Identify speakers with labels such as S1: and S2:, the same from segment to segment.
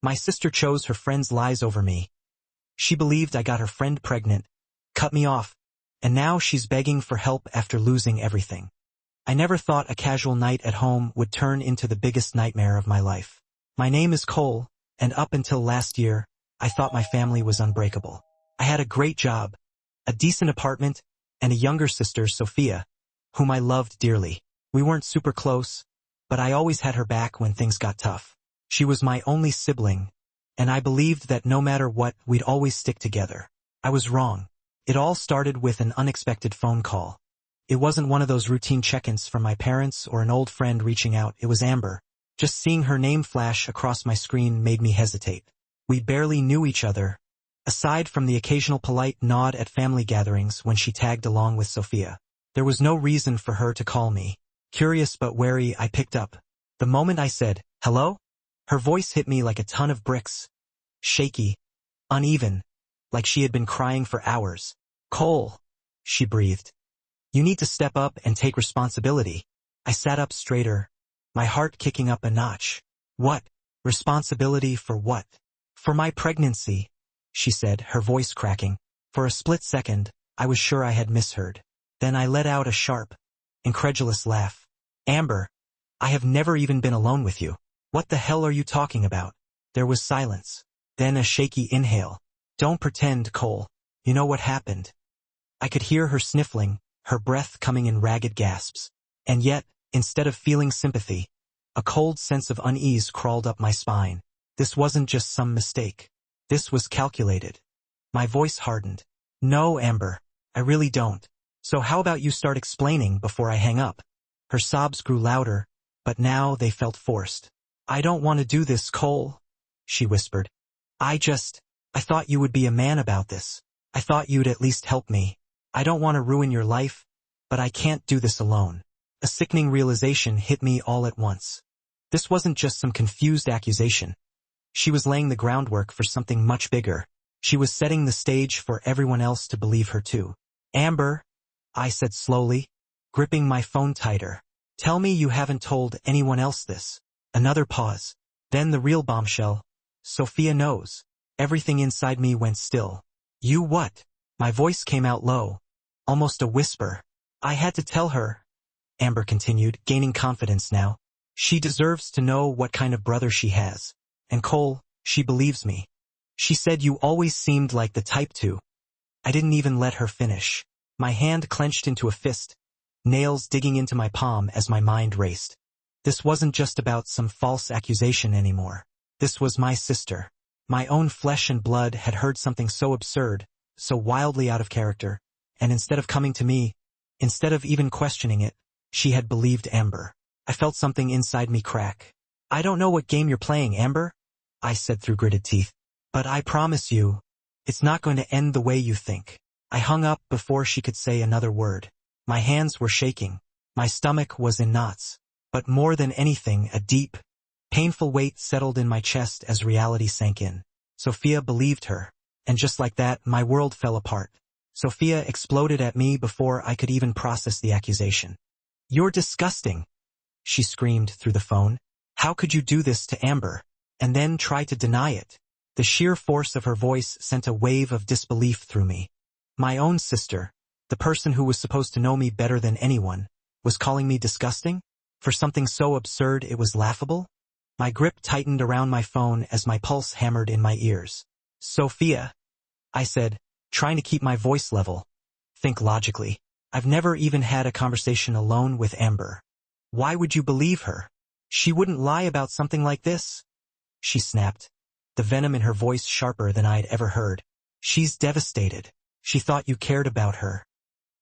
S1: My sister chose her friend's lies over me. She believed I got her friend pregnant, cut me off, and now she's begging for help after losing everything. I never thought a casual night at home would turn into the biggest nightmare of my life. My name is Cole, and up until last year, I thought my family was unbreakable. I had a great job, a decent apartment, and a younger sister, Sophia, whom I loved dearly. We weren't super close, but I always had her back when things got tough. She was my only sibling, and I believed that no matter what, we'd always stick together. I was wrong. It all started with an unexpected phone call. It wasn't one of those routine check-ins from my parents or an old friend reaching out. It was Amber. Just seeing her name flash across my screen made me hesitate. We barely knew each other, aside from the occasional polite nod at family gatherings when she tagged along with Sophia. There was no reason for her to call me. Curious but wary, I picked up. The moment I said, "Hello?" her voice hit me like a ton of bricks. Shaky, uneven, like she had been crying for hours. "Cole," she breathed. "You need to step up and take responsibility." I sat up straighter, my heart kicking up a notch. "What? Responsibility for what?" "For my pregnancy," she said, her voice cracking. For a split second, I was sure I had misheard. Then I let out a sharp, incredulous laugh. "Amber, I have never even been alone with you. What the hell are you talking about?" There was silence. Then a shaky inhale. "Don't pretend, Cole. You know what happened." I could hear her sniffling, her breath coming in ragged gasps. And yet, instead of feeling sympathy, a cold sense of unease crawled up my spine. This wasn't just some mistake. This was calculated. My voice hardened. "No, Amber, I really don't. So how about you start explaining before I hang up?" Her sobs grew louder, but now they felt forced. "I don't want to do this, Cole," she whispered. I thought you would be a man about this. I thought you'd at least help me. I don't want to ruin your life, but I can't do this alone." A sickening realization hit me all at once. This wasn't just some confused accusation. She was laying the groundwork for something much bigger. She was setting the stage for everyone else to believe her too. "Amber," I said slowly, gripping my phone tighter. "Tell me you haven't told anyone else this." Another pause. Then the real bombshell. "Sophia knows." Everything inside me went still. "You what?" My voice came out low, almost a whisper. "I had to tell her," Amber continued, gaining confidence now. "She deserves to know what kind of brother she has. And Cole, she believes me. She said you always seemed like the type to." I didn't even let her finish. My hand clenched into a fist, nails digging into my palm as my mind raced. This wasn't just about some false accusation anymore. This was my sister. My own flesh and blood had heard something so absurd, so wildly out of character, and instead of coming to me, instead of even questioning it, she had believed Amber. I felt something inside me crack. "I don't know what game you're playing, Amber," I said through gritted teeth. "But I promise you, it's not going to end the way you think." I hung up before she could say another word. My hands were shaking. My stomach was in knots. But more than anything, a deep, painful weight settled in my chest as reality sank in. Sophia believed her. And just like that, my world fell apart. Sophia exploded at me before I could even process the accusation. "You're disgusting," she screamed through the phone. "How could you do this to Amber?" And then try to deny it. The sheer force of her voice sent a wave of disbelief through me. My own sister, the person who was supposed to know me better than anyone, was calling me disgusting? For something so absurd it was laughable? My grip tightened around my phone as my pulse hammered in my ears. "Sophia," I said, trying to keep my voice level. "Think logically. I've never even had a conversation alone with Amber. Why would you believe her? She wouldn't lie about something like this." She snapped, the venom in her voice sharper than I had ever heard. "She's devastated. She thought you cared about her."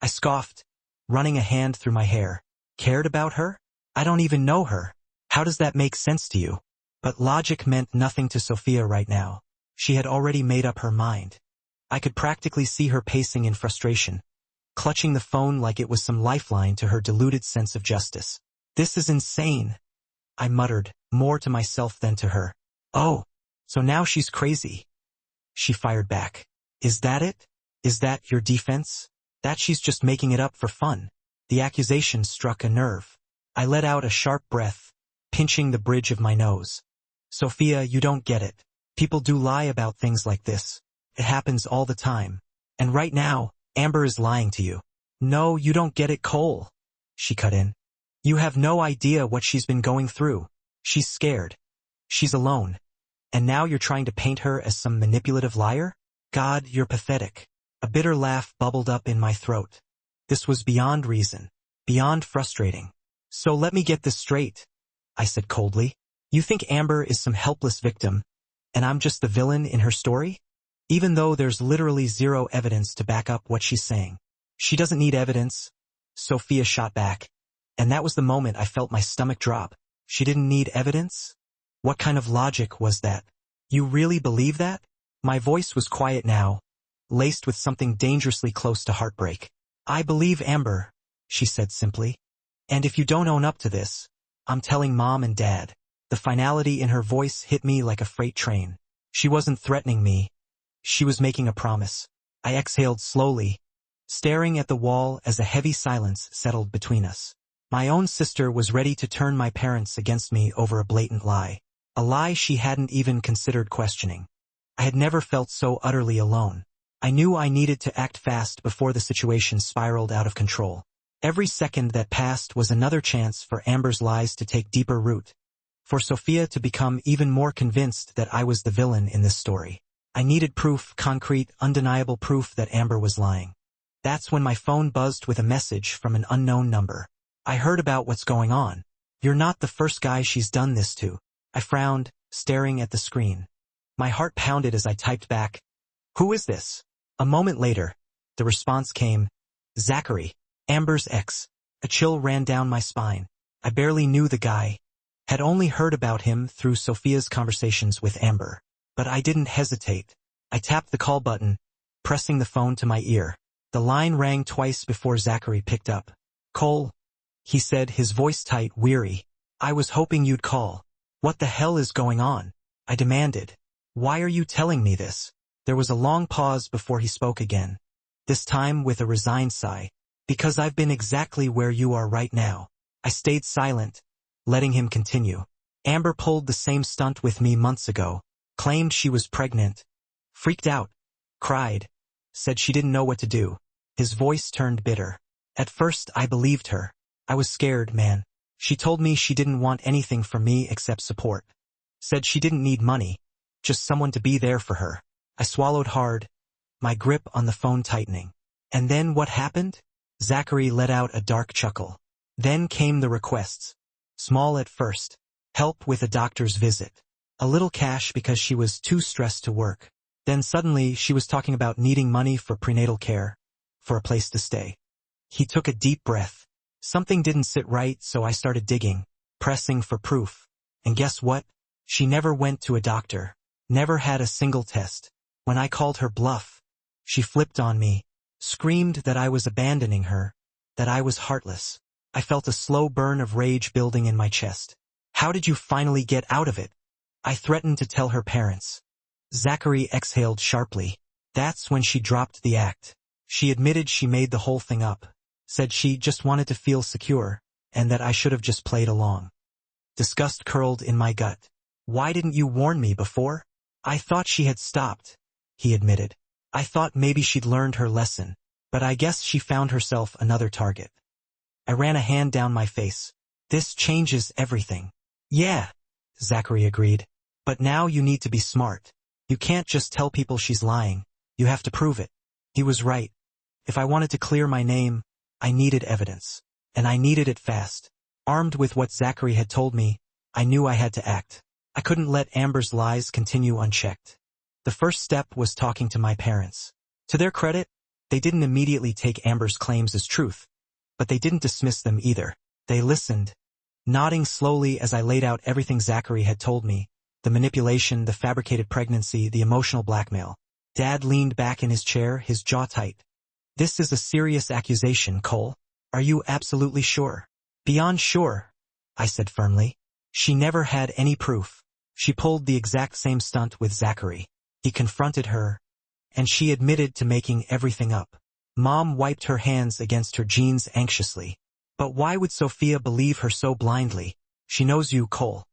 S1: I scoffed, running a hand through my hair. "Cared about her? I don't even know her. How does that make sense to you?" But logic meant nothing to Sophia right now. She had already made up her mind. I could practically see her pacing in frustration, clutching the phone like it was some lifeline to her deluded sense of justice. "This is insane," I muttered, more to myself than to her. "Oh, so now she's crazy." She fired back. "Is that it? Is that your defense? That she's just making it up for fun?" The accusation struck a nerve. I let out a sharp breath, pinching the bridge of my nose. Sophia, you don't get it. People do lie about things like this. It happens all the time. And right now, Amber is lying to you. No, you don't get it, Cole. She cut in. You have no idea what she's been going through. She's scared. She's alone. And now you're trying to paint her as some manipulative liar? God, you're pathetic. A bitter laugh bubbled up in my throat. This was beyond reason. Beyond frustrating. So let me get this straight, I said coldly. You think Amber is some helpless victim, and I'm just the villain in her story? Even though there's literally zero evidence to back up what she's saying. She doesn't need evidence, Sophia shot back. And that was the moment I felt my stomach drop. She didn't need evidence? What kind of logic was that? You really believe that? My voice was quiet now, laced with something dangerously close to heartbreak. I believe Amber, she said simply. And if you don't own up to this, I'm telling Mom and Dad. The finality in her voice hit me like a freight train. She wasn't threatening me. She was making a promise. I exhaled slowly, staring at the wall as a heavy silence settled between us. My own sister was ready to turn my parents against me over a blatant lie. A lie she hadn't even considered questioning. I had never felt so utterly alone. I knew I needed to act fast before the situation spiraled out of control. Every second that passed was another chance for Amber's lies to take deeper root. For Sophia to become even more convinced that I was the villain in this story. I needed proof, concrete, undeniable proof that Amber was lying. That's when my phone buzzed with a message from an unknown number. I heard about what's going on. You're not the first guy she's done this to. I frowned, staring at the screen. My heart pounded as I typed back, "Who is this?" A moment later, the response came, "Zachary, Amber's ex." A chill ran down my spine. I barely knew the guy. Had only heard about him through Sophia's conversations with Amber. But I didn't hesitate. I tapped the call button, pressing the phone to my ear. The line rang twice before Zachary picked up. "Cole," he said, his voice tight, weary. "I was hoping you'd call." "What the hell is going on?" I demanded. "Why are you telling me this?" There was a long pause before he spoke again. This time with a resigned sigh. "Because I've been exactly where you are right now." I stayed silent, letting him continue. "Amber pulled the same stunt with me months ago. Claimed she was pregnant. Freaked out. Cried. Said she didn't know what to do." His voice turned bitter. "At first I believed her. I was scared, man. She told me she didn't want anything from me except support. Said she didn't need money. Just someone to be there for her." I swallowed hard, my grip on the phone tightening. "And then what happened?" Zachary let out a dark chuckle. "Then came the requests. Small at first. Help with a doctor's visit. A little cash because she was too stressed to work. Then suddenly she was talking about needing money for prenatal care, for a place to stay." He took a deep breath. "Something didn't sit right, so I started digging, pressing for proof. And guess what? She never went to a doctor. Never had a single test. When I called her bluff, she flipped on me, screamed that I was abandoning her, that I was heartless." I felt a slow burn of rage building in my chest. "How did you finally get out of it?" "I threatened to tell her parents." Zachary exhaled sharply. "That's when she dropped the act. She admitted she made the whole thing up. Said she just wanted to feel secure, and that I should have just played along." Disgust curled in my gut. "Why didn't you warn me before?" "I thought she had stopped," he admitted. "I thought maybe she'd learned her lesson, but I guess she found herself another target." I ran a hand down my face. "This changes everything." "Yeah," Zachary agreed. "But now you need to be smart. You can't just tell people she's lying. You have to prove it." He was right. If I wanted to clear my name, I needed evidence. And I needed it fast. Armed with what Zachary had told me, I knew I had to act. I couldn't let Amber's lies continue unchecked. The first step was talking to my parents. To their credit, they didn't immediately take Amber's claims as truth. But they didn't dismiss them either. They listened, nodding slowly as I laid out everything Zachary had told me. The manipulation, the fabricated pregnancy, the emotional blackmail. Dad leaned back in his chair, his jaw tight. "This is a serious accusation, Cole. Are you absolutely sure?" "Beyond sure," I said firmly. "She never had any proof. She pulled the exact same stunt with Zachary. He confronted her, and she admitted to making everything up." Mom wiped her hands against her jeans anxiously. "But why would Sophia believe her so blindly? She knows you, Cole."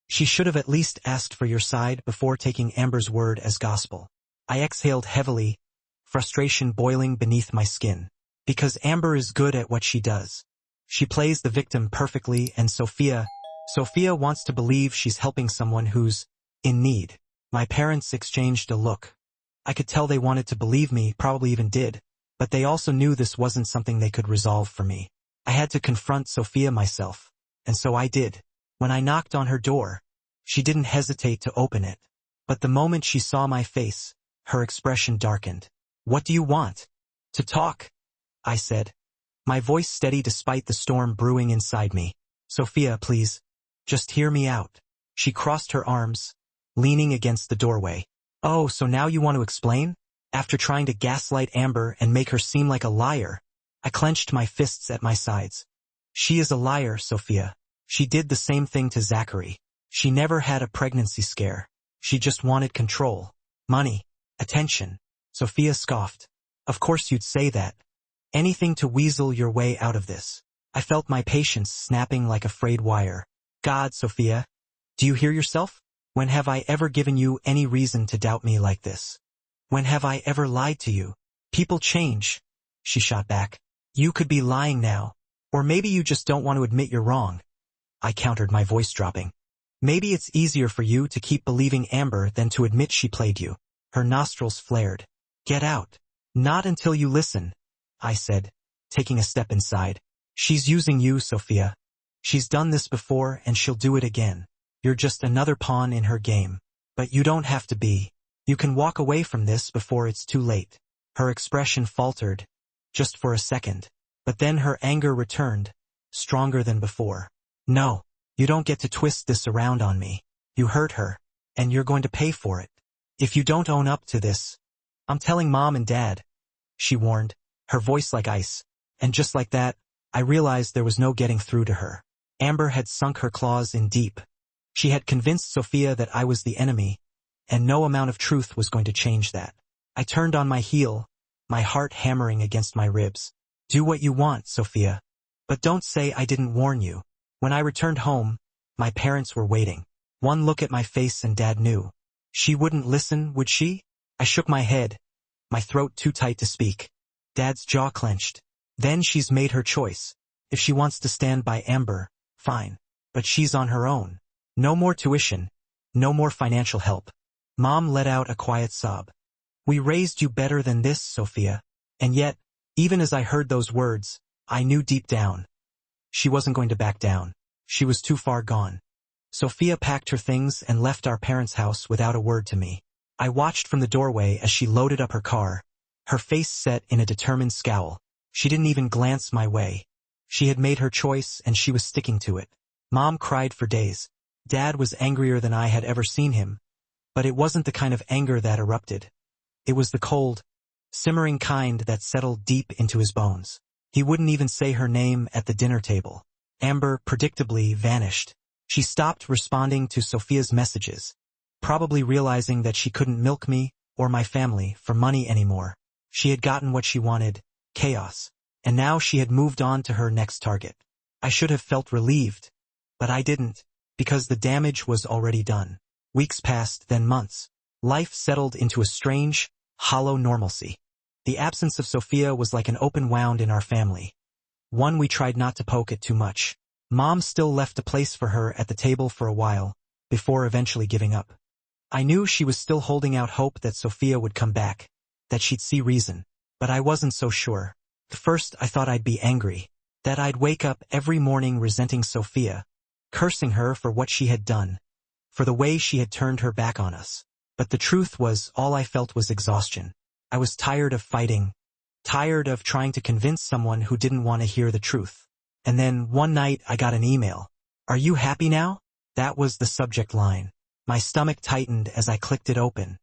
S1: She should have at least asked for your side before taking Amber's word as gospel. I exhaled heavily, frustration boiling beneath my skin. Because Amber is good at what she does. She plays the victim perfectly, and Sophia wants to believe she's helping someone who's in need. My parents exchanged a look. I could tell they wanted to believe me, probably even did, but they also knew this wasn't something they could resolve for me. I had to confront Sophia myself, and so I did. When I knocked on her door, she didn't hesitate to open it. But the moment she saw my face, her expression darkened. "What do you want?" "To talk," I said, my voice steady despite the storm brewing inside me. "Sophia, please, just hear me out." She crossed her arms, leaning against the doorway. "Oh, so now you want to explain?" After trying to gaslight Amber and make her seem like a liar, I clenched my fists at my sides. "She is a liar, Sophia. She did the same thing to Zachary. She never had a pregnancy scare. She just wanted control, money, attention." Sophia scoffed. "Of course you'd say that. Anything to weasel your way out of this." I felt my patience snapping like a frayed wire. "God, Sophia, do you hear yourself? When have I ever given you any reason to doubt me like this? When have I ever lied to you?" "People change," she shot back. "You could be lying now. Or maybe you just don't want to admit you're wrong." I countered, my voice dropping. "Maybe it's easier for you to keep believing Amber than to admit she played you." Her nostrils flared. "Get out." "Not until you listen," I said, taking a step inside. "She's using you, Sophia. She's done this before and she'll do it again. You're just another pawn in her game. But you don't have to be. You can walk away from this before it's too late." Her expression faltered, just for a second. But then her anger returned, stronger than before. "No, you don't get to twist this around on me. You hurt her, and you're going to pay for it. If you don't own up to this, I'm telling Mom and Dad," she warned, her voice like ice. And just like that, I realized there was no getting through to her. Amber had sunk her claws in deep. She had convinced Sophia that I was the enemy, and no amount of truth was going to change that. I turned on my heel, my heart hammering against my ribs. "Do what you want, Sophia. But don't say I didn't warn you." When I returned home, my parents were waiting. One look at my face and Dad knew. She wouldn't listen, would she? I shook my head, my throat too tight to speak. Dad's jaw clenched. "Then she's made her choice. If she wants to stand by Amber, fine. But she's on her own. No more tuition, no more financial help." Mom let out a quiet sob. "We raised you better than this, Sophia." And yet, even as I heard those words, I knew deep down, she wasn't going to back down. She was too far gone. Sophia packed her things and left our parents' house without a word to me. I watched from the doorway as she loaded up her car, her face set in a determined scowl. She didn't even glance my way. She had made her choice and she was sticking to it. Mom cried for days. Dad was angrier than I had ever seen him, but it wasn't the kind of anger that erupted. It was the cold, simmering kind that settled deep into his bones. He wouldn't even say her name at the dinner table. Amber predictably vanished. She stopped responding to Sophia's messages, probably realizing that she couldn't milk me or my family for money anymore. She had gotten what she wanted, chaos, and now she had moved on to her next target. I should have felt relieved, but I didn't, because the damage was already done. Weeks passed, then months. Life settled into a strange, hollow normalcy. The absence of Sophia was like an open wound in our family, one we tried not to poke at too much. Mom still left a place for her at the table for a while, before eventually giving up. I knew she was still holding out hope that Sophia would come back, that she'd see reason, but I wasn't so sure. At first I thought I'd be angry, that I'd wake up every morning resenting Sophia, cursing her for what she had done, for the way she had turned her back on us. But the truth was, all I felt was exhaustion. I was tired of fighting, tired of trying to convince someone who didn't want to hear the truth. And then one night I got an email. "Are you happy now?" That was the subject line. My stomach tightened as I clicked it open.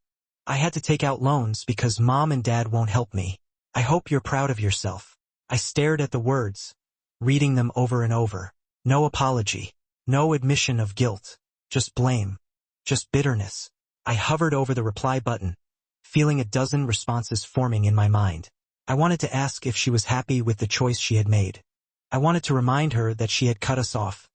S1: I had to take out loans because Mom and Dad won't help me. "I hope you're proud of yourself." I stared at the words, reading them over and over. No apology, no admission of guilt, just blame, just bitterness. I hovered over the reply button, feeling a dozen responses forming in my mind. I wanted to ask if she was happy with the choice she had made. I wanted to remind her that she had cut us off,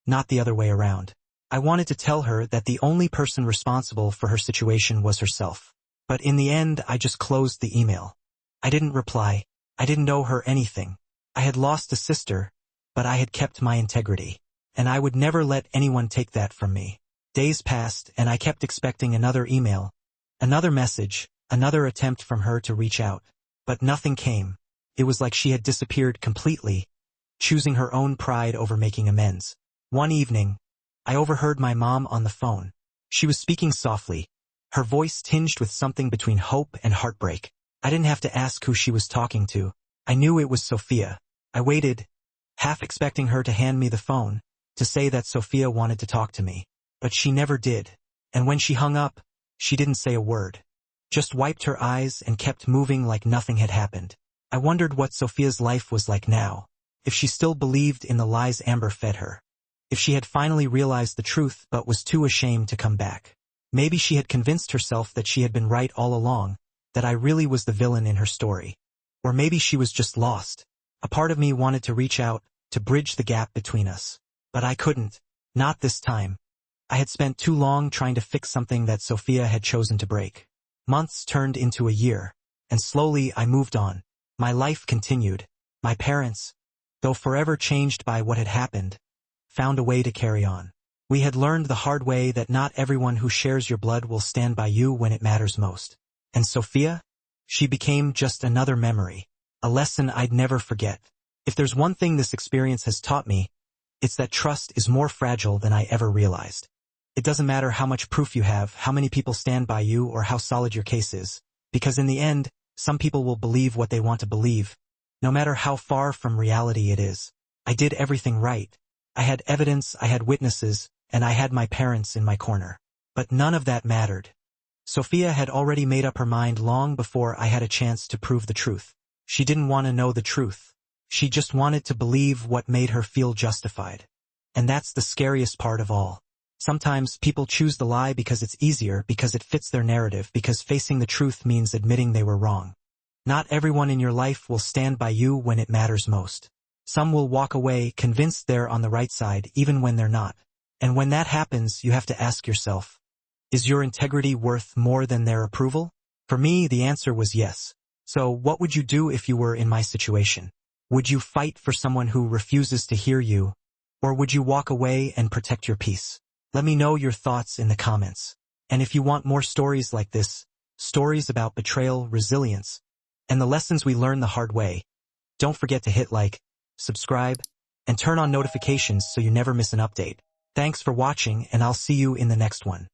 S1: not the other way around. I wanted to tell her that the only person responsible for her situation was herself. But in the end, I just closed the email. I didn't reply. I didn't owe her anything. I had lost a sister, but I had kept my integrity. And I would never let anyone take that from me. Days passed, and I kept expecting another email, another message, another attempt from her to reach out. But nothing came. It was like she had disappeared completely, choosing her own pride over making amends. One evening, I overheard my mom on the phone. She was speaking softly, her voice tinged with something between hope and heartbreak. I didn't have to ask who she was talking to. I knew it was Sophia. I waited, half expecting her to hand me the phone, to say that Sophia wanted to talk to me. But she never did. And when she hung up, she didn't say a word. Just wiped her eyes and kept moving like nothing had happened. I wondered what Sophia's life was like now. If she still believed in the lies Amber fed her. If she had finally realized the truth but was too ashamed to come back. Maybe she had convinced herself that she had been right all along, that I really was the villain in her story. Or maybe she was just lost. A part of me wanted to reach out, to bridge the gap between us. But I couldn't. Not this time. I had spent too long trying to fix something that Sophia had chosen to break. Months turned into a year, and slowly I moved on. My life continued. My parents, though forever changed by what had happened, found a way to carry on. We had learned the hard way that not everyone who shares your blood will stand by you when it matters most. And Sophia? She became just another memory, a lesson I'd never forget. If there's one thing this experience has taught me, it's that trust is more fragile than I ever realized. It doesn't matter how much proof you have, how many people stand by you, or how solid your case is, because in the end, some people will believe what they want to believe, no matter how far from reality it is. I did everything right. I had evidence, I had witnesses, and I had my parents in my corner. But none of that mattered. Sophia had already made up her mind long before I had a chance to prove the truth. She didn't want to know the truth. She just wanted to believe what made her feel justified. And that's the scariest part of all. Sometimes people choose the lie because it's easier, because it fits their narrative, because facing the truth means admitting they were wrong. Not everyone in your life will stand by you when it matters most. Some will walk away convinced they're on the right side even when they're not. And when that happens, you have to ask yourself, is your integrity worth more than their approval? For me, the answer was yes. So what would you do if you were in my situation? Would you fight for someone who refuses to hear you? Or would you walk away and protect your peace? Let me know your thoughts in the comments. And if you want more stories like this, stories about betrayal, resilience, and the lessons we learn the hard way, don't forget to hit like, subscribe, and turn on notifications so you never miss an update. Thanks for watching, and I'll see you in the next one.